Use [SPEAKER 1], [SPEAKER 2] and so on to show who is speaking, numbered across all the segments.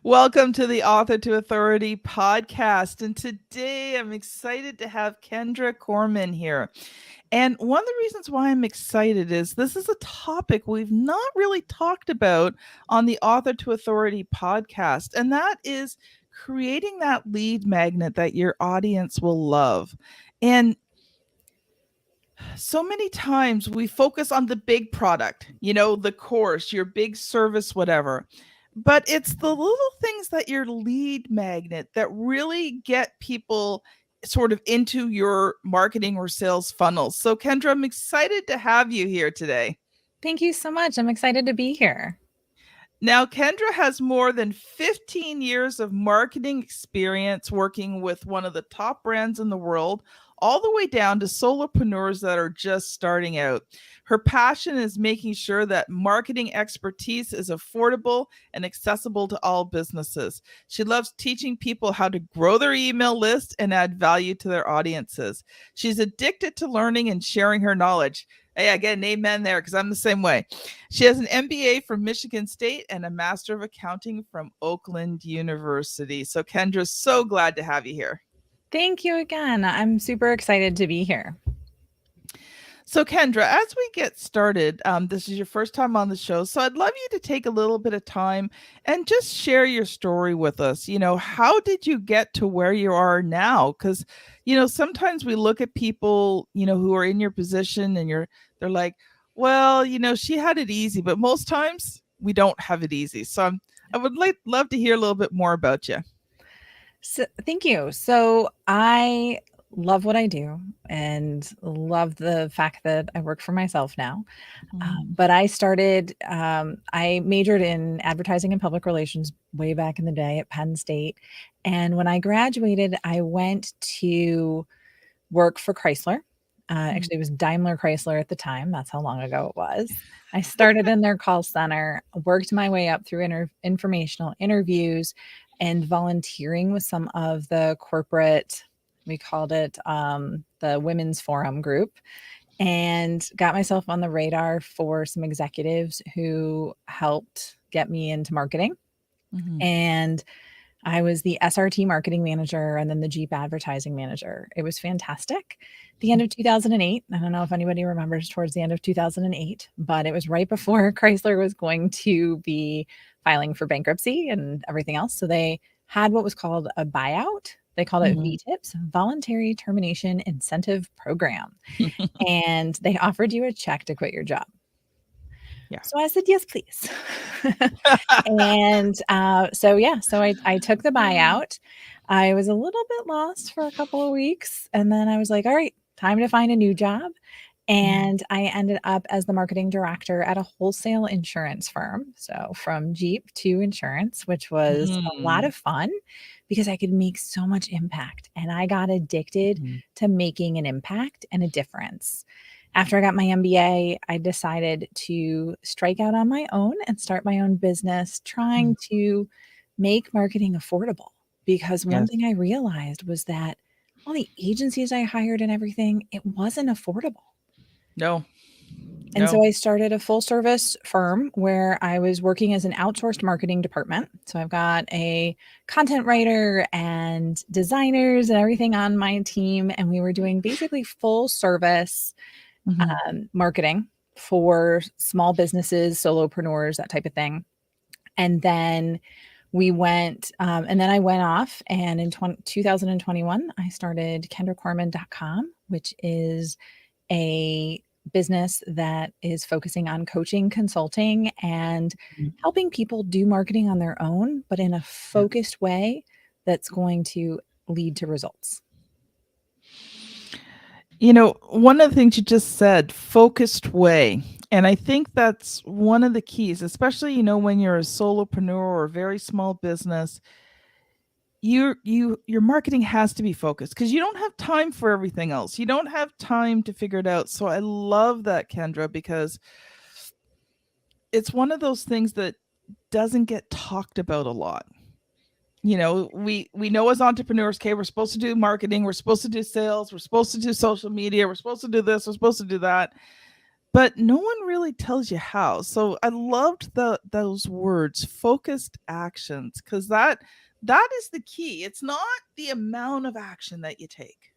[SPEAKER 1] Welcome to the Author to Authority podcast. And today I'm excited to have Kendra Corman here. And one of the reasons why I'm excited is this is a topic we've not really talked about on the Author to Authority podcast, and that is creating that lead magnet that your audience will love. And so many times we focus on the big product, the course, your big service, whatever. But it's the little things that your lead magnet that really get people sort of into your marketing or sales funnels. So, Kendra, I'm excited to have you here today.
[SPEAKER 2] Thank you so much. I'm excited to be here.
[SPEAKER 1] Now, Kendra has more than 15 years of marketing experience working with one of the top brands in the world, all the way down to solopreneurs that are just starting out. Her passion is making sure that marketing expertise is affordable and accessible to all businesses. She loves teaching people how to grow their email list and add value to their audiences. She's addicted to learning and sharing her knowledge. Hey, I get an amen there because I'm the same way. She has an MBA from Michigan State and a Master of Accounting from Oakland University. So, Kendra, so glad to have you here.
[SPEAKER 2] Thank you again. I'm super excited to be here.
[SPEAKER 1] So, Kendra, as we get started, this is your first time on the show. So, I'd love you to take a little bit of time and just share your story with us. How did you get to where you are now? Because, sometimes we look at people, who are in your position and they're like, well, she had it easy, but most times we don't have it easy. So, I would love to hear a little bit more about you.
[SPEAKER 2] So, thank you. So I love what I do and love the fact that I work for myself now. But I majored in advertising and public relations way back in the day at Penn State. And when I graduated, I went to work for Chrysler. Actually, it was Daimler Chrysler at the time. That's how long ago it was. I started in their call center, worked my way up through informational interviews and volunteering with some of the corporate, we called it the Women's Forum group, and got myself on the radar for some executives who helped get me into marketing. And I was the SRT marketing manager and then the Jeep advertising manager. It was fantastic. The end of 2008, I don't know if anybody remembers towards the end of 2008, but it was right before Chrysler was going to be filing for bankruptcy and everything else. So they had what was called a buyout. They called it VTIPS, Voluntary Termination Incentive Program. And they offered you a check to quit your job. Yeah. So I said, yes, please. And so I took the buyout. I was a little bit lost for a couple of weeks. And then I was like, all right, time to find a new job. And I ended up as the marketing director at a wholesale insurance firm. So from Jeep to insurance, which was a lot of fun because I could make so much impact. And I got addicted to making an impact and a difference. After I got my MBA, I decided to strike out on my own and start my own business, trying to make marketing affordable. Because one thing I realized was that all the agencies I hired and everything, it wasn't affordable.
[SPEAKER 1] No.
[SPEAKER 2] And so I started a full service firm where I was working as an outsourced marketing department. So I've got a content writer and designers and everything on my team. And we were doing basically full service marketing for small businesses, solopreneurs, that type of thing. And then we went, and then I went off, and in 2021, I started KendraCorman.com, which is a business that is focusing on coaching, consulting, and helping people do marketing on their own, but in a focused way that's going to lead to results.
[SPEAKER 1] One of the things you just said, focused way. And I think that's one of the keys, especially, when you're a solopreneur or a very small business, your marketing has to be focused because you don't have time for everything else. You don't have time to figure it out. So I love that, Kendra, because it's one of those things that doesn't get talked about a lot. We know as entrepreneurs, okay, we're supposed to do marketing, we're supposed to do sales, we're supposed to do social media, we're supposed to do this, we're supposed to do that. but no one really tells you how. So I loved those words, focused actions, because that is the key. It's not the amount of action that you take,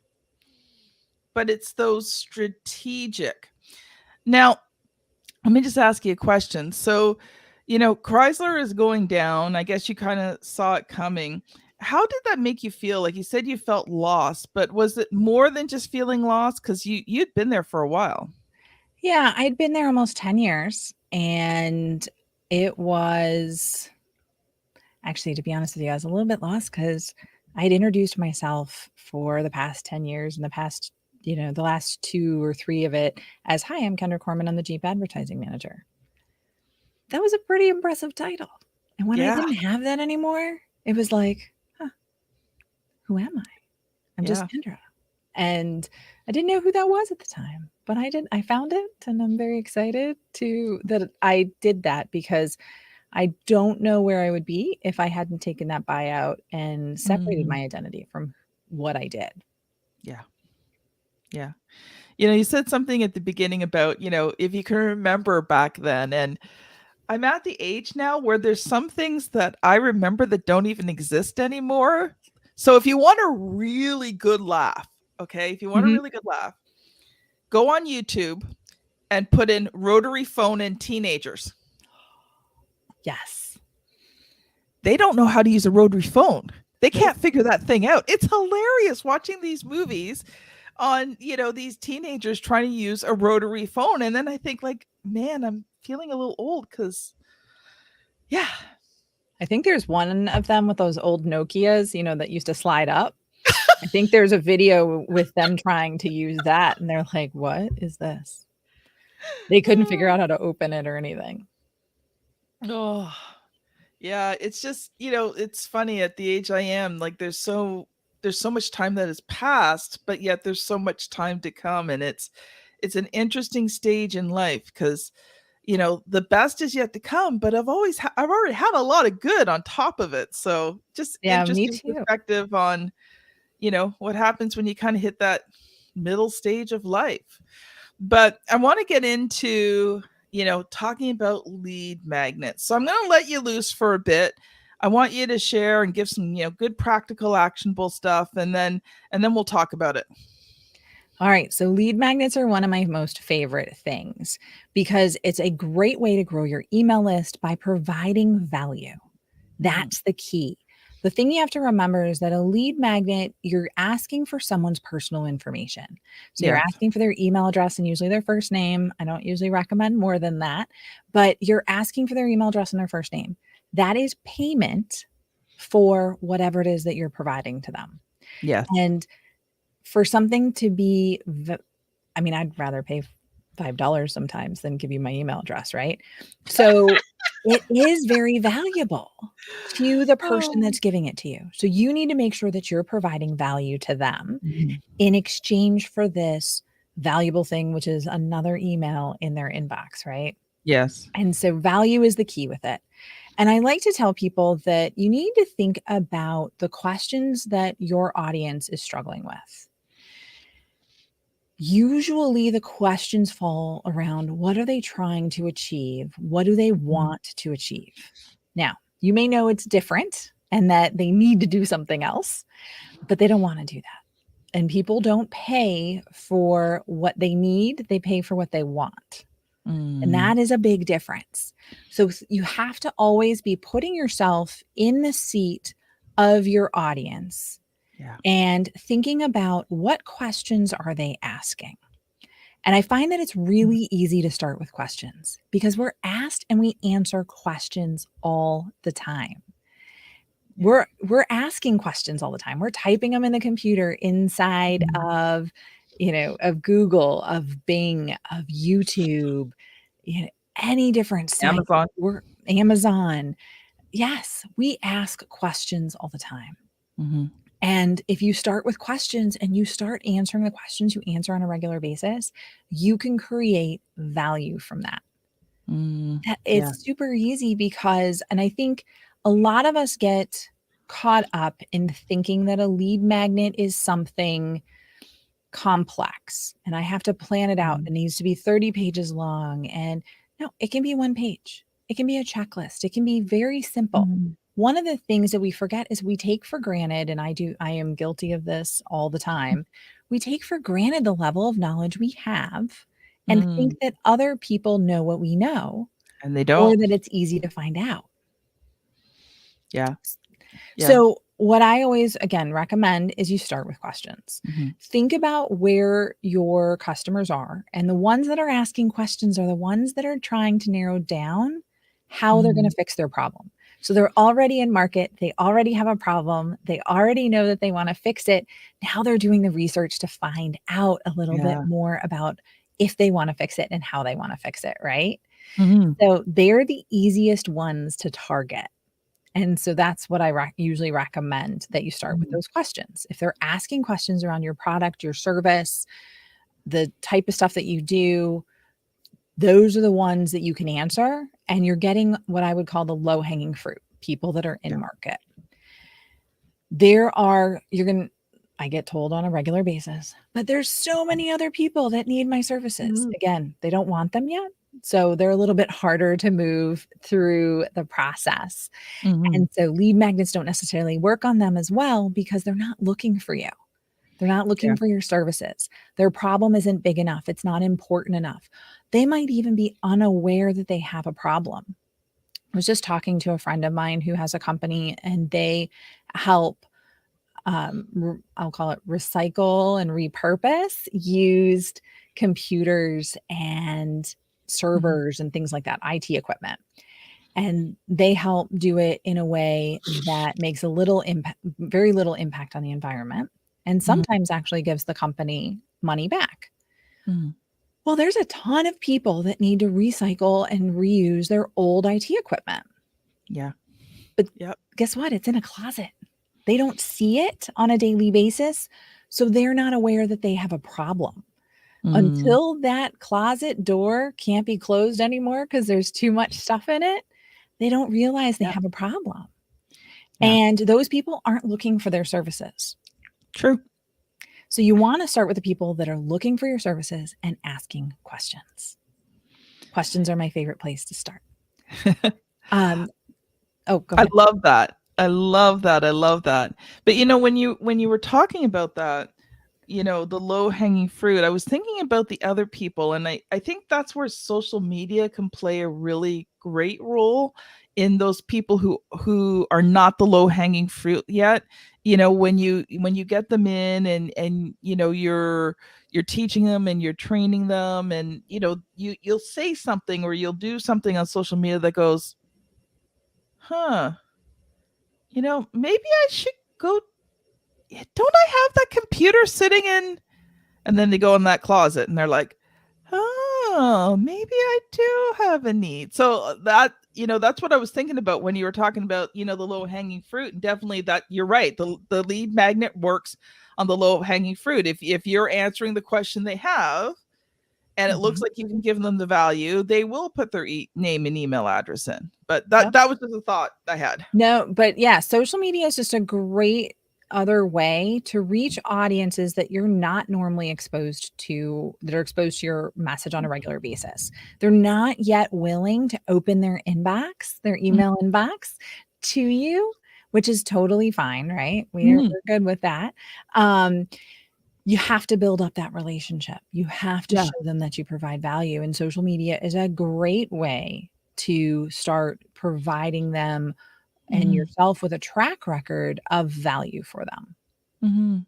[SPEAKER 1] but it's those strategic. Now, let me just ask you a question. So, Chrysler is going down. I guess you kind of saw it coming. How did that make you feel? Like you said, you felt lost, but was it more than just feeling lost? Because you'd been there for a while.
[SPEAKER 2] Yeah, I'd been there almost 10 years, and it was actually, to be honest with you, I was a little bit lost because I had introduced myself for the past 10 years and the last 2 or 3 of it as, "Hi, I'm Kendra Corman. I'm the Jeep advertising manager." That was a pretty impressive title. And when I
[SPEAKER 1] Yeah,
[SPEAKER 2] didn't have that anymore, it was like, "Huh, who am I? I'm just
[SPEAKER 1] yeah.
[SPEAKER 2] Kendra." And I didn't know who that was at the time, but I found it, and I'm very excited that I did that because I don't know where I would be if I hadn't taken that buyout and separated
[SPEAKER 1] Mhm.
[SPEAKER 2] my identity from what I did.
[SPEAKER 1] Yeah, yeah. You said something at the beginning about, if you can remember back then. And I'm at the age now where there's some things that I remember that don't even exist anymore. So if you want a really good laugh, okay, if you want a
[SPEAKER 2] Mhm.
[SPEAKER 1] really good laugh, go on YouTube and put in rotary phone and teenagers.
[SPEAKER 2] Yes.
[SPEAKER 1] They don't know how to use a rotary phone. They
[SPEAKER 2] Nope.
[SPEAKER 1] can't figure that thing out. It's hilarious watching these movies on, these teenagers trying to use a rotary phone. And then I think, like, man, I'm feeling a little old because, yeah.
[SPEAKER 2] I think there's one of them with those old Nokias, that used to slide up. I think there's a video with them trying to use that, and they're like, "What is this?" They couldn't figure out how to open it or anything.
[SPEAKER 1] Oh, yeah. It's just, it's funny at the age I am, like there's so much time that has passed, but yet there's so much time to come. And it's an interesting stage in life because the best is yet to come, but I've already had a lot of good on top of it. So just
[SPEAKER 2] Yeah, me
[SPEAKER 1] interesting
[SPEAKER 2] too.
[SPEAKER 1] perspective on, what happens when you kind of hit that middle stage of life. But I want to get into, talking about lead magnets. So I'm going to let you loose for a bit. I want you to share and give some, good practical actionable stuff, and then we'll talk about it.
[SPEAKER 2] All right. So lead magnets are one of my most favorite things because it's a great way to grow your email list by providing value.
[SPEAKER 1] Mhm.
[SPEAKER 2] That's the key. The thing you have to remember is that a lead magnet, you're asking for someone's personal information. So you're
[SPEAKER 1] Yes.
[SPEAKER 2] asking for their email address and usually their first name. I don't usually recommend more than that, but you're asking for their email address and their first name. That is payment for whatever it is that you're providing to them.
[SPEAKER 1] Yes.
[SPEAKER 2] And for something to be, I mean, I'd rather pay $5 sometimes than give you my email address, right? So it is very valuable to the person
[SPEAKER 1] Oh.
[SPEAKER 2] that's giving it to you. So you need to make sure that you're providing value to them
[SPEAKER 1] Mhm.
[SPEAKER 2] in exchange for this valuable thing, which is another email in their inbox, right?
[SPEAKER 1] Yes.
[SPEAKER 2] And so value is the key with it. And I like to tell people that you need to think about the questions that your audience is struggling with. Usually the questions fall around what are they trying to achieve? What do they
[SPEAKER 1] Mhm.
[SPEAKER 2] want to achieve? Now, you may know it's different and that they need to do something else, but they don't want to do that. And people don't pay for what they need, they pay for what they want. And
[SPEAKER 1] Mm.
[SPEAKER 2] that is a big difference. So you have to always be putting yourself in the seat of your audience
[SPEAKER 1] Yeah.
[SPEAKER 2] and thinking about what questions are they asking. And I find that it's
[SPEAKER 1] Mm.
[SPEAKER 2] really easy to start with questions because we're asked and we answer questions all the time.
[SPEAKER 1] Yeah.
[SPEAKER 2] We're asking questions all the time. We're typing them in the computer inside
[SPEAKER 1] Mhm.
[SPEAKER 2] of Google, of Bing, of YouTube, any different site.
[SPEAKER 1] Amazon.
[SPEAKER 2] We're Amazon. Yes, we ask questions all the time.
[SPEAKER 1] Mhm.
[SPEAKER 2] And if you start with questions and you start answering the questions you answer on a regular basis, you can create value from that.
[SPEAKER 1] Mm.
[SPEAKER 2] That
[SPEAKER 1] Yeah.
[SPEAKER 2] it's super easy because, and I think a lot of us get caught up in thinking that a lead magnet is something complex and I have to plan it out.
[SPEAKER 1] Mm.
[SPEAKER 2] It needs to be 30 pages long. And no, it can be one page. It can be a checklist. It can be very simple.
[SPEAKER 1] Mhm.
[SPEAKER 2] One of the things that we forget is we take for granted, and I am guilty of this all the time. We take for granted the level of knowledge we have and think
[SPEAKER 1] Mm.
[SPEAKER 2] that other people know what we know
[SPEAKER 1] And they
[SPEAKER 2] or
[SPEAKER 1] don't.
[SPEAKER 2] that it's easy to find out.
[SPEAKER 1] Yeah. Yeah.
[SPEAKER 2] So, what I always, again, recommend is you start with questions.
[SPEAKER 1] Mhm.
[SPEAKER 2] Think about where your customers are, and the ones that are asking questions are the ones that are trying to narrow down how they're going
[SPEAKER 1] Mhm.
[SPEAKER 2] to fix their problem. So, they're already in market, they already have a problem, they already know that they want to fix it. Now they're doing the research to find out a little bit
[SPEAKER 1] Yeah.
[SPEAKER 2] more about if they want to fix it and how they want to fix it, right?
[SPEAKER 1] Mhm.
[SPEAKER 2] So, they're the easiest ones to target. And so that's what I usually recommend, that you start with
[SPEAKER 1] Mhm.
[SPEAKER 2] those questions. If they're asking questions around your product, your service, the type of stuff that you do, those are the ones that you can answer. And you're getting what I would call the low hanging fruit, people that are in
[SPEAKER 1] Yeah.
[SPEAKER 2] market. I get told on a regular basis, but there's so many other people that need my services.
[SPEAKER 1] Mhm.
[SPEAKER 2] Again, they don't want them yet. So they're a little bit harder to move through the process.
[SPEAKER 1] Mhm.
[SPEAKER 2] And so lead magnets don't necessarily work on them as well because they're not looking for you. They're not
[SPEAKER 1] Yeah.
[SPEAKER 2] looking for your services. Their problem isn't big enough. It's not important enough. They might even be unaware that they have a problem. I was just talking to a friend of mine who has a company and they help, I'll call it recycle and repurpose used computers and
[SPEAKER 1] Mhm.
[SPEAKER 2] servers and things like that, IT equipment. And they help do it in a way that makes a little impact, very little impact on the environment, and
[SPEAKER 1] Mhm.
[SPEAKER 2] sometimes actually gives the company money back.
[SPEAKER 1] Mhm.
[SPEAKER 2] Well, there's a ton of people that need to recycle and reuse their old IT equipment.
[SPEAKER 1] Yeah.
[SPEAKER 2] But
[SPEAKER 1] Yep.
[SPEAKER 2] guess what? It's in a closet. They don't see it on a daily basis. So they're not aware that they have a problem.
[SPEAKER 1] Mm.
[SPEAKER 2] Until that closet door can't be closed anymore because there's too much stuff in it, they don't realize they
[SPEAKER 1] Yep.
[SPEAKER 2] have a problem.
[SPEAKER 1] Yeah.
[SPEAKER 2] And those people aren't looking for their services.
[SPEAKER 1] True.
[SPEAKER 2] So you want to start with the people that are looking for your services and asking questions. Questions are my favorite place to start. Um, oh, go
[SPEAKER 1] I
[SPEAKER 2] ahead.
[SPEAKER 1] love that. I love that. I love that. But when you were talking about that, the low hanging fruit, I was thinking about the other people, and I think that's where social media can play a really great role in those people who are not the low hanging fruit yet. When you get them in, and you're teaching them and you're training them, and you'll say something or you'll do something on social media that goes, huh, maybe I should go. Don't I have that computer sitting in? And then they go in that closet and they're like, oh, maybe I do have a need. So that's what I was thinking about when you were talking about, the low hanging fruit. And definitely that you're right. The lead magnet works on the low hanging fruit. If you're answering the question they have and it looks
[SPEAKER 2] Mhm.
[SPEAKER 1] like you can give them the value, they will put their name and email address in. But that
[SPEAKER 2] Yep.
[SPEAKER 1] that was just a thought I had.
[SPEAKER 2] No, but yeah, social media is just a great other way to reach audiences that you're not normally exposed to, that are exposed to your message on a regular basis. They're not yet willing to open their inbox, their email inbox to you, which is totally fine, right?
[SPEAKER 1] Mhm.
[SPEAKER 2] We're good with that. Um, you have to build up that relationship. You have to
[SPEAKER 1] Yeah.
[SPEAKER 2] show them that you provide value, and social media is a great way to start providing them and
[SPEAKER 1] Mhm.
[SPEAKER 2] yourself with a track record of value for them.
[SPEAKER 1] Mhm.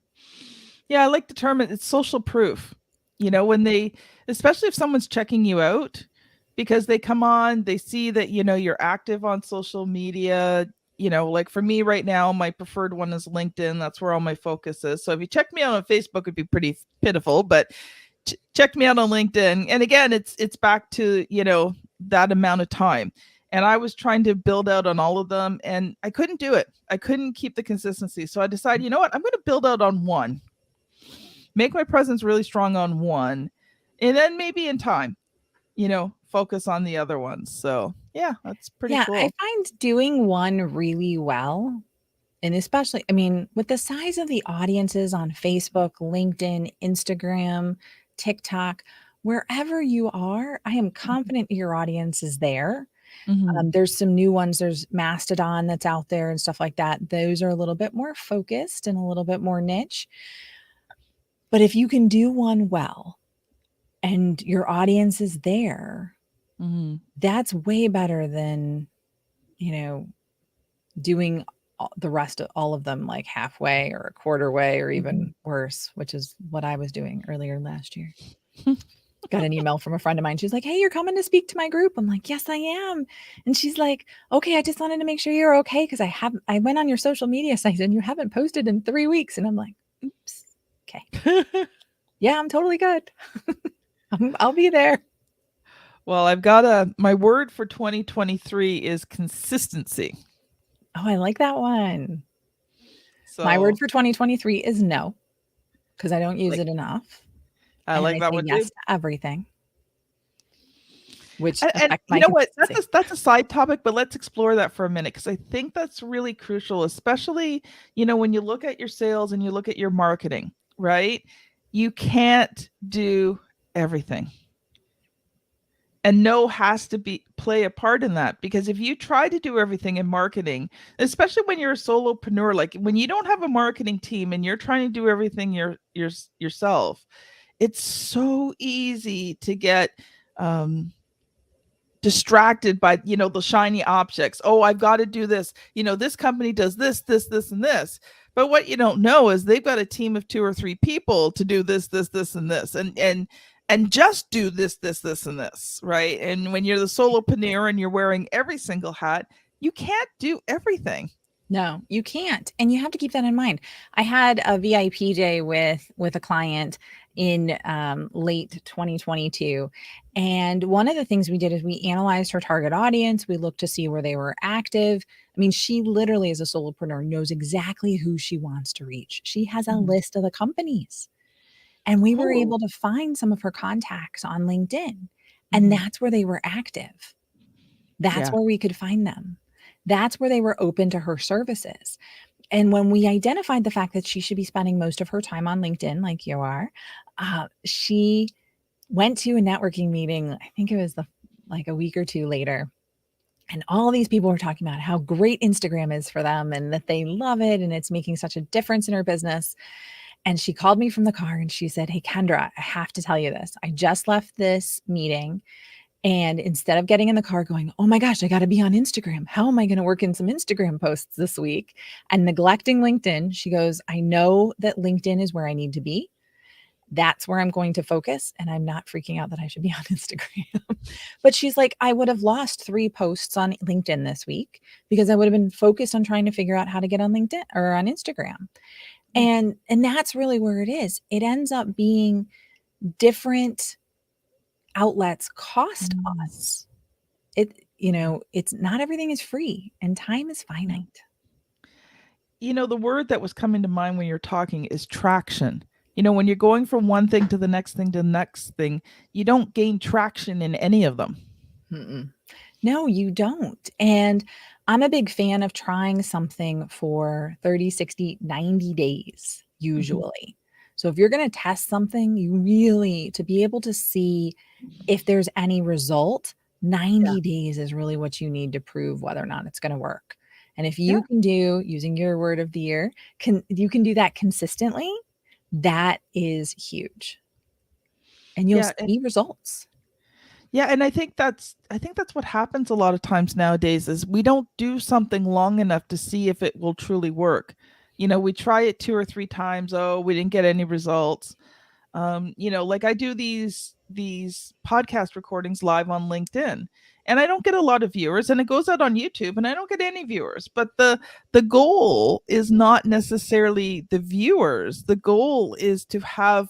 [SPEAKER 1] Yeah, I like the term, it's social proof. When especially if someone's checking you out, because they come on, they see that, you're active on social media. Like for me right now, my preferred one is LinkedIn. That's where all my focus is. So if you check me out on Facebook, it'd be pretty pitiful, but check me out on LinkedIn. And again, it's back to, that amount of time. And I was trying to build out on all of them and I couldn't do it. I couldn't keep the consistency. So I decided, you know what? I'm going to build out on one, make my presence really strong on one, and then maybe in time, focus on the other ones. So yeah, that's pretty
[SPEAKER 2] Yeah, I
[SPEAKER 1] cool.
[SPEAKER 2] find doing one really well And especially, I mean, with the size of the audiences on Facebook, LinkedIn, Instagram, TikTok, wherever you are, I am confident your audience is there.
[SPEAKER 1] Mhm.
[SPEAKER 2] There's some new ones. There's Mastodon that's out there and stuff like that. Those are a little bit more focused and a little bit more niche. But if you can do one well and your audience is there,
[SPEAKER 1] Mhm.
[SPEAKER 2] that's way better than, you know, doing the rest of all of them like halfway or a quarter way or
[SPEAKER 1] Mhm.
[SPEAKER 2] even worse, which is what I was doing earlier last year. Got an email from a friend of mine. She's like, "Hey, you're coming to speak to my group." I'm like, "Yes, I am." And she's like, "Okay, I just wanted to make sure you're okay because I went on your social media site and you haven't posted in 3 weeks." And I'm like, "Oops. Okay. Yeah, I'm totally good. I'll be there."
[SPEAKER 1] Well, I've got my word for 2023 is consistency.
[SPEAKER 2] Oh, I like that one. My word
[SPEAKER 1] So,
[SPEAKER 2] for 2023 is no, because I don't use
[SPEAKER 1] like
[SPEAKER 2] it enough.
[SPEAKER 1] I
[SPEAKER 2] And
[SPEAKER 1] like
[SPEAKER 2] I
[SPEAKER 1] that
[SPEAKER 2] say
[SPEAKER 1] one too.
[SPEAKER 2] yes to everything, which
[SPEAKER 1] And
[SPEAKER 2] affects
[SPEAKER 1] you
[SPEAKER 2] my
[SPEAKER 1] know what?
[SPEAKER 2] consistency.
[SPEAKER 1] That's a side topic, but let's explore that for a minute because I think that's really crucial, especially, when you look at your sales and you look at your marketing, right? You can't do everything. And no has to be play a part in that because if you try to do everything in marketing, especially when you're a solopreneur, like when you don't have a marketing team and you're trying to do everything yourself, it's so easy to get um distracted by the shiny objects. Oh, I've got to do this. This company does this and this. But what you don't know is they've got a team of 2 or 3 people to do this and this and just do this and this, right? And when you're the solopreneur and you're wearing every single hat, you can't do everything.
[SPEAKER 2] No, you can't. And you have to keep that in mind. I had a VIP day with a client in late 2022. And one of the things we did is we analyzed her target audience. We looked to see where they were active. I mean, she literally, as a solopreneur, knows exactly who she wants to reach. She has a
[SPEAKER 1] Mhm.
[SPEAKER 2] list of the companies. And we were
[SPEAKER 1] Cool.
[SPEAKER 2] able to find some of her contacts on LinkedIn. And
[SPEAKER 1] Mhm.
[SPEAKER 2] that's where they were active. That's
[SPEAKER 1] Yeah.
[SPEAKER 2] where we could find them. That's where they were open to her services. And when we identified the fact that she should be spending most of her time on LinkedIn, like you are, she went to a networking meeting. I think it was like a week or two later. And all these people were talking about how great Instagram is for them and that they love it and it's making such a difference in her business. And she called me from the car and she said, "Hey, Kendra, I have to tell you this. I just left this meeting and instead of getting in the car going, oh my gosh, I got to be on Instagram. How am I going to work in some Instagram posts this week?" And neglecting LinkedIn, she goes, "I know that LinkedIn is where I need to be. That's where I'm going to focus. And I'm not freaking out that I should be on Instagram." But she's like, "I would have lost 3 posts on LinkedIn this week because I would have been focused on trying to figure out how to get on LinkedIn or on Instagram."
[SPEAKER 1] Yeah.
[SPEAKER 2] And that's really where it is. It ends up being different outlets cost
[SPEAKER 1] Mm.
[SPEAKER 2] us. It's not everything is free and time is
[SPEAKER 1] Yeah.
[SPEAKER 2] finite.
[SPEAKER 1] The word that was coming to mind when you're talking is traction. When you're going from one thing to the next thing to the next thing, you don't gain traction in any of them.
[SPEAKER 2] Mm-mm. No, you don't. And I'm a big fan of trying something for 30, 60, 90 days,
[SPEAKER 1] Mhm.
[SPEAKER 2] usually. So if you're going to test something, you really, to be able to see if there's any result,
[SPEAKER 1] Yeah.
[SPEAKER 2] 90 days is really what you need to prove whether or not it's going to work. And if you
[SPEAKER 1] Yeah.
[SPEAKER 2] can do, using your word of the year, you can do that consistently, that is huge. And you'll
[SPEAKER 1] Yeah.
[SPEAKER 2] see results.
[SPEAKER 1] Yeah, and I think that's what happens a lot of times nowadays is we don't do something long enough to see if it will truly work. We try it 2 or 3 times. Oh, we didn't get any results. Like I do these podcast recordings live on LinkedIn, and I don't get a lot of viewers, and it goes out on YouTube, and I don't get any viewers. But the goal is not necessarily the viewers. The goal is to have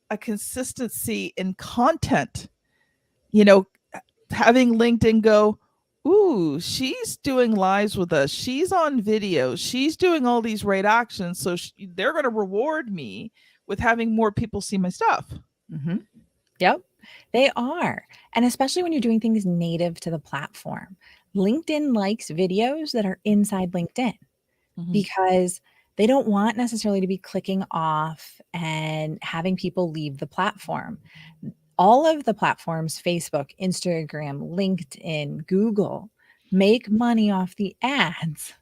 [SPEAKER 1] a consistency in content. You know, having LinkedIn go, ooh, she's doing lives with us. She's on video. She's doing all these right actions. So they're going to reward me with having more people see my stuff.
[SPEAKER 2] Mhm. Yep, they are. And especially when you're doing things native to the platform. LinkedIn likes videos that are inside LinkedIn.
[SPEAKER 1] Mhm.
[SPEAKER 2] because they don't want necessarily to be clicking off and having people leave the platform. All of the platforms, Facebook, Instagram, LinkedIn, Google, make money off the ads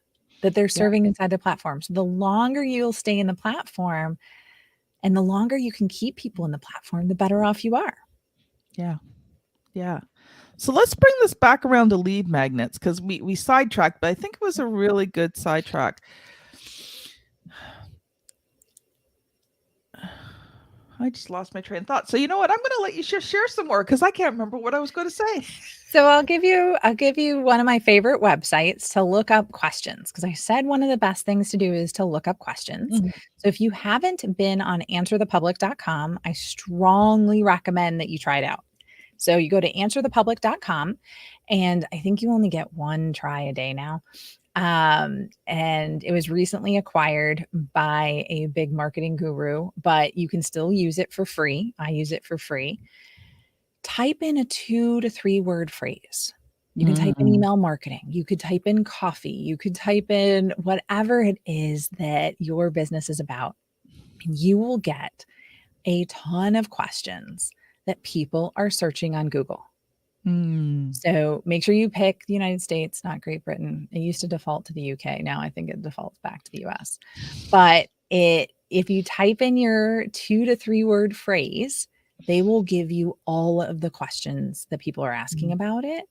[SPEAKER 2] that they're
[SPEAKER 1] Yeah.
[SPEAKER 2] serving inside the platform. So the longer you'll stay in the platform and the longer you can keep people in the platform, the better off you are.
[SPEAKER 1] Yeah. Yeah. So let's bring this back around to lead magnets because we sidetracked, but I think it was a really good sidetrack. I just lost my train of thought. So you know what? I'm going to let you share some more because I can't remember what I was going to say.
[SPEAKER 2] So I'll give you one of my favorite websites to look up questions, because I said one of the best things to do is to look up questions.
[SPEAKER 1] Mhm.
[SPEAKER 2] So if you haven't been on answerthepublic.com, I strongly recommend that you try it out. So you go to answerthepublic.com, and I think you only get one try a day now. And it was recently acquired by a big marketing guru, but you can still use it for free. I use it for free. Type in a 2 to 3 word phrase. You can type in
[SPEAKER 1] Mm.
[SPEAKER 2] email marketing. You could type in coffee. You could type in whatever it is that your business is about. And you will get a ton of questions that people are searching on Google.
[SPEAKER 1] Mm.
[SPEAKER 2] So make sure you pick the United States, not Great Britain. It used to default to the UK. Now I think it defaults back to the US. But if you type in your 2 to 3 word phrase, they will give you all of the questions that people are asking
[SPEAKER 1] Mm.
[SPEAKER 2] about it.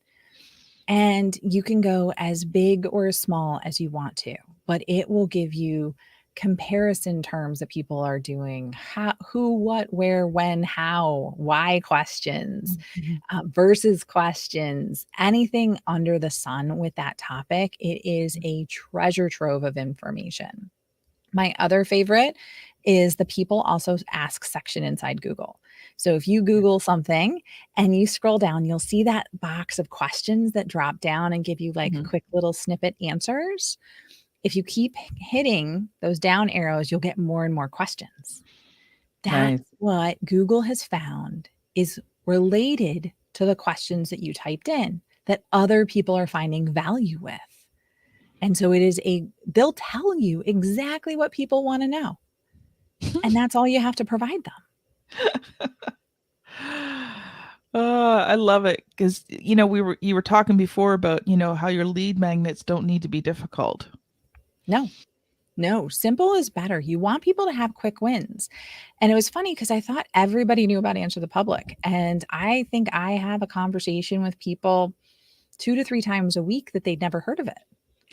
[SPEAKER 2] And you can go as big or as small as you want to, but it will give you comparison terms that people are doing, how, who, what, where, when, how, why questions,
[SPEAKER 1] Mhm.
[SPEAKER 2] versus questions, anything under the sun with that topic. It is a treasure trove of information. My other favorite is the people also ask section inside Google. So if you Google something and you scroll down, you'll see that box of questions that drop down and give you like
[SPEAKER 1] Mhm.
[SPEAKER 2] quick little snippet answers. If you keep hitting those down arrows, you'll get more and more questions. That's
[SPEAKER 1] Nice.
[SPEAKER 2] what Google has found is related to the questions that you typed in that other people are finding value with. And so they'll tell you exactly what people want to know. And that's all you have to provide them.
[SPEAKER 1] I love it because you were talking before about how your lead magnets don't need to be difficult.
[SPEAKER 2] No, no, simple is better. You want people to have quick wins. And it was funny because I thought everybody knew about Answer the Public. And I think I have a conversation with people 2 to 3 times a week that they'd never heard of it.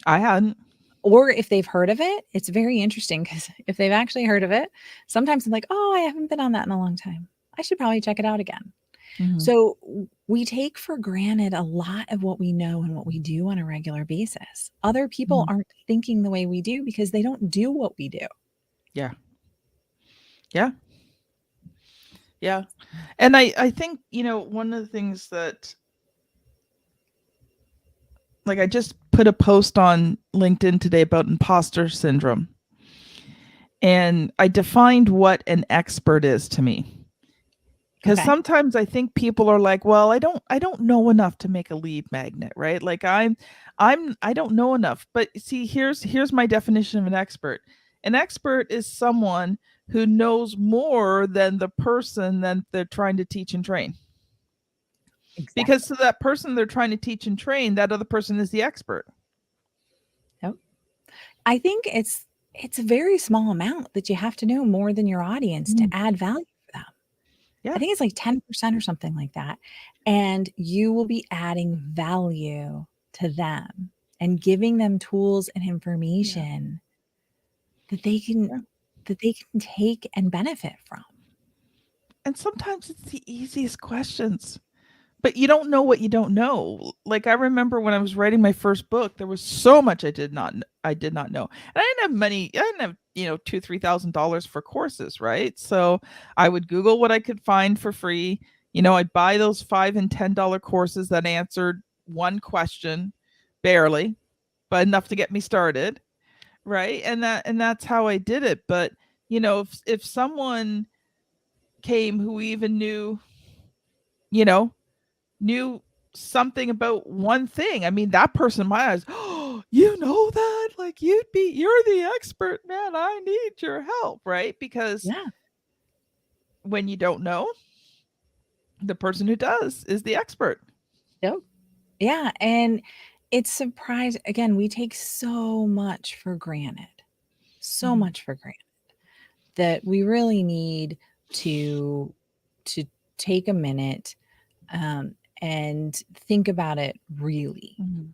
[SPEAKER 1] I hadn't.
[SPEAKER 2] Or if they've heard of it, it's very interesting because if they've actually heard of it, sometimes I'm like, oh, I haven't been on that in a long time. I should probably check it out again.
[SPEAKER 1] Mhm.
[SPEAKER 2] So we take for granted a lot of what we know and what we do on a regular basis. Other people
[SPEAKER 1] Mhm.
[SPEAKER 2] aren't thinking the way we do because they don't do what we do.
[SPEAKER 1] Yeah. Yeah. Yeah. And I think, one of the things that like I just put a post on LinkedIn today about imposter syndrome. And I defined what an expert is to me. Because
[SPEAKER 2] Okay.
[SPEAKER 1] sometimes I think people are like, well, I don't know enough to make a lead magnet, right? Like I don't know enough. But see, here's my definition of an expert. An expert is someone who knows more than the person that they're trying to teach and train. Because
[SPEAKER 2] Exactly.
[SPEAKER 1] to that person they're trying to teach and train, that other person is the expert.
[SPEAKER 2] Yep. I think it's a very small amount that you have to know more than your audience to
[SPEAKER 1] Mm.
[SPEAKER 2] add value for them. I
[SPEAKER 1] Yeah.
[SPEAKER 2] think it's like 10% or something like that. And you will be adding value to them and giving them tools and
[SPEAKER 1] Yeah.
[SPEAKER 2] information that they can
[SPEAKER 1] Yeah.
[SPEAKER 2] take and benefit from.
[SPEAKER 1] And sometimes it's the easiest questions. But you don't know what you don't know. Like I remember when I was writing my first book, there was so much I did not know. And I didn't have money. I didn't have, $2,000-$3,000 for courses, right? So I would Google what I could find for free. I'd buy those $5 and $10 courses that answered one question, barely, but enough to get me started, right? And that's how I did it. But if someone came who even you know, knew something about one thing. I mean, that person in my eyes, oh, you know that? like, you're the expert, man. I need your help, right? Because
[SPEAKER 2] Yeah.
[SPEAKER 1] when you don't know, the person who does is the expert.
[SPEAKER 2] Yep. Yeah. And it's surprising. Again, we take so much for granted, so
[SPEAKER 1] Mhm.
[SPEAKER 2] much for granted that we really need to to take a minute and think about it really.
[SPEAKER 1] Mhm.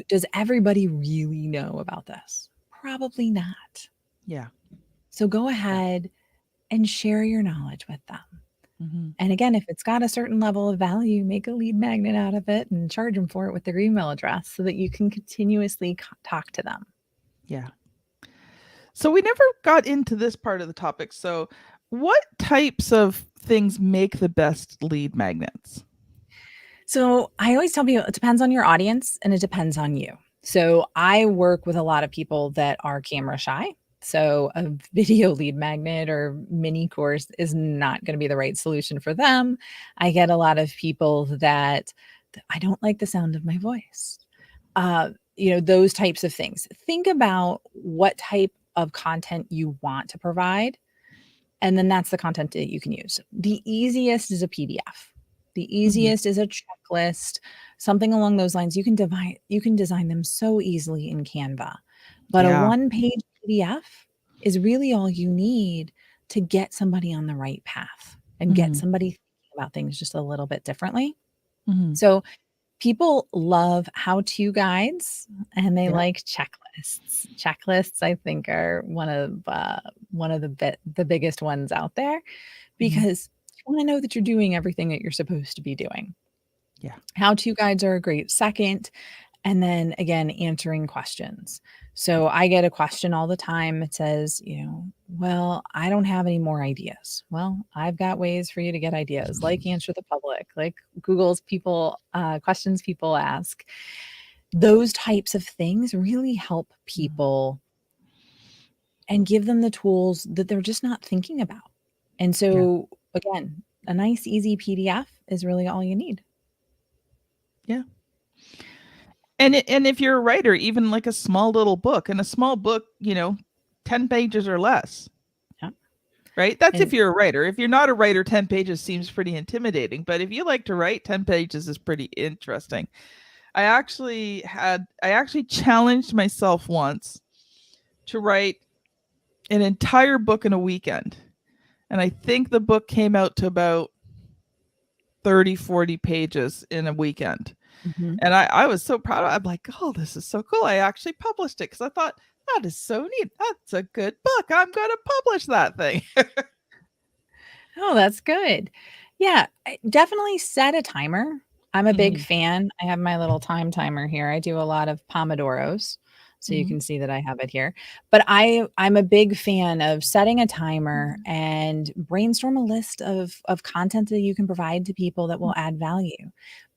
[SPEAKER 2] Does everybody really know about this? Probably not.
[SPEAKER 1] Yeah.
[SPEAKER 2] So go
[SPEAKER 1] Yeah.
[SPEAKER 2] ahead and share your knowledge with them.
[SPEAKER 1] Mhm.
[SPEAKER 2] And again, if it's got a certain level of value, make a lead magnet out of it and charge them for it with their email address so that you can continuously talk to them.
[SPEAKER 1] Yeah. So we never got into this part of the topic. So what types of things make the best lead magnets?
[SPEAKER 2] So I always tell people it depends on your audience and it depends on you. So I work with a lot of people that are camera shy. So a video lead magnet or mini course is not going to be the right solution for them. I get a lot of people that I don't like the sound of my voice. Those types of things. Think about what type of content you want to provide, and then that's the content that you can use. The easiest is a PDF. The
[SPEAKER 1] Mhm.
[SPEAKER 2] easiest is a checklist, something along those lines. You can design them so easily in Canva. But a
[SPEAKER 1] Yeah.
[SPEAKER 2] one-page PDF is really all you need to get somebody on the right path and get
[SPEAKER 1] Mhm.
[SPEAKER 2] somebody thinking about things just a little bit differently.
[SPEAKER 1] Mhm.
[SPEAKER 2] So people love how-to guides and they
[SPEAKER 1] Yeah.
[SPEAKER 2] like checklists. Checklists, I think, are one of the biggest ones out there
[SPEAKER 1] Mhm.
[SPEAKER 2] because you want to know that you're doing everything that you're supposed to be doing.
[SPEAKER 1] Yeah.
[SPEAKER 2] How-to guides are a great second. And then again, answering questions. So I get a question all the time. It says, well, I don't have any more ideas. Well, I've got ways for you to get ideas, like Answer the Public, like Google's questions people ask. Those types of things really help
[SPEAKER 1] Mhm.
[SPEAKER 2] people and give them the tools that they're just not thinking about. And
[SPEAKER 1] Yeah.
[SPEAKER 2] so, again, a nice, easy PDF is really all you need.
[SPEAKER 1] Yeah. And if you're a writer, even like a small little book, and a small book, 10 pages or less,
[SPEAKER 2] Yeah.
[SPEAKER 1] right? That's if
[SPEAKER 2] And
[SPEAKER 1] you're a writer. If you're not a writer, 10 pages seems pretty intimidating. But if you like to write, 10 pages is pretty interesting. I actually challenged myself once to write an entire book in a weekend. And I think the book came out to about 30, 40 pages in a weekend.
[SPEAKER 2] mhm.
[SPEAKER 1] And I was so proud of it. I'm like, oh, this is so cool. I actually published it because I thought, that is so neat. That's a good book. I'm going to publish that thing.
[SPEAKER 2] Oh, that's good. Yeah, definitely set a timer. I'm a big
[SPEAKER 1] Mhm.
[SPEAKER 2] fan. I have my little time timer here. I do a lot of pomodoros, so you
[SPEAKER 1] Mhm.
[SPEAKER 2] can see that I have it here. But I'm a big fan of setting a timer and brainstorm a list of content that you can provide to people that will add value.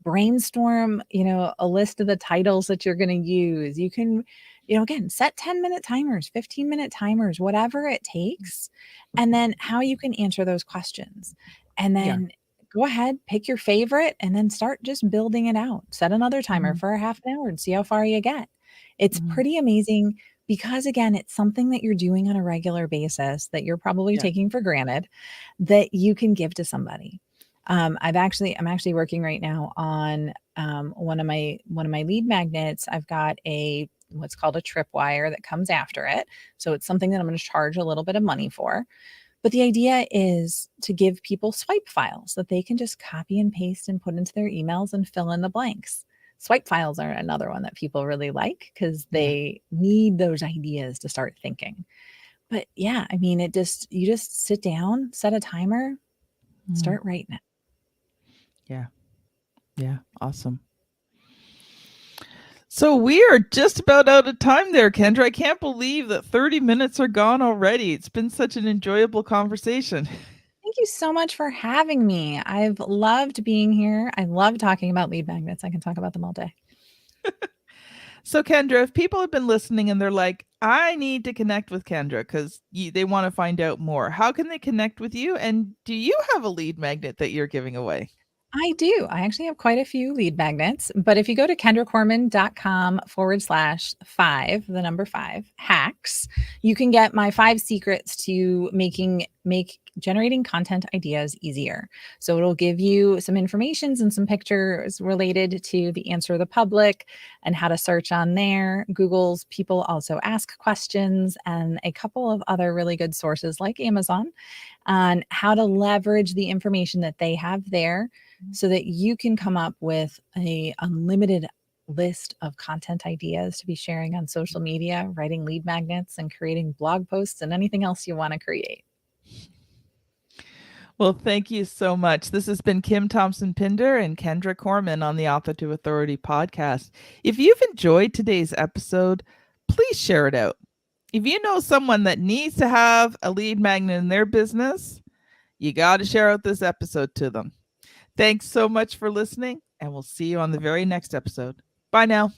[SPEAKER 2] Brainstorm, a list of the titles that you're going to use. You can, again, set 10-minute timers, 15-minute timers, whatever it takes, and then how you can answer those questions. And
[SPEAKER 1] Yeah.
[SPEAKER 2] then go ahead, pick your favorite, and then start just building it out. Set another timer
[SPEAKER 1] Mhm.
[SPEAKER 2] for a half an hour and see how far you get. It's
[SPEAKER 1] Mhm.
[SPEAKER 2] pretty amazing because, again, it's something that you're doing on a regular basis that you're probably
[SPEAKER 1] Yeah.
[SPEAKER 2] taking for granted that you can give to somebody. I'm actually working right now on one of my lead magnets. I've got a what's called a tripwire that comes after it. So it's something that I'm going to charge a little bit of money for. But the idea is to give people swipe files that they can just copy and paste and put into their emails and fill in the blanks. Swipe files are another one that people really like because
[SPEAKER 1] Yeah.
[SPEAKER 2] they need those ideas to start thinking. But yeah, I mean, you just sit down, set a timer,
[SPEAKER 1] Mhm.
[SPEAKER 2] start writing it.
[SPEAKER 1] Yeah. Yeah. Awesome. So we are just about out of time there, Kendra. I can't believe that 30 minutes are gone already. It's been such an enjoyable conversation.
[SPEAKER 2] Thank you so much for having me. I've loved being here. I love talking about lead magnets. I can talk about them all day.
[SPEAKER 1] So, Kendra, if people have been listening and they're like, I need to connect with Kendra because they want to find out more, how can they connect with you? And do you have a lead magnet that you're giving away?
[SPEAKER 2] I do. I actually have quite a few lead magnets, but if you go to kendracorman.com/5, the number 5, hacks, you can get my 5 secrets to make generating content ideas easier. So it'll give you some informations and some pictures related to the answer the public and how to search on there. Google's people also ask questions and a couple of other really good sources like Amazon on how to leverage the information that they have there so that you can come up with a unlimited list of content ideas to be sharing on social media, writing lead magnets, and creating blog posts and anything else you want to create.
[SPEAKER 1] Well, thank you so much. This has been Kim Thompson Pinder and Kendra Corman on the Author to Authority podcast. If you've enjoyed today's episode, please share it out. If you know someone that needs to have a lead magnet in their business, you got to share out this episode to them. Thanks so much for listening, and we'll see you on the very next episode. Bye now.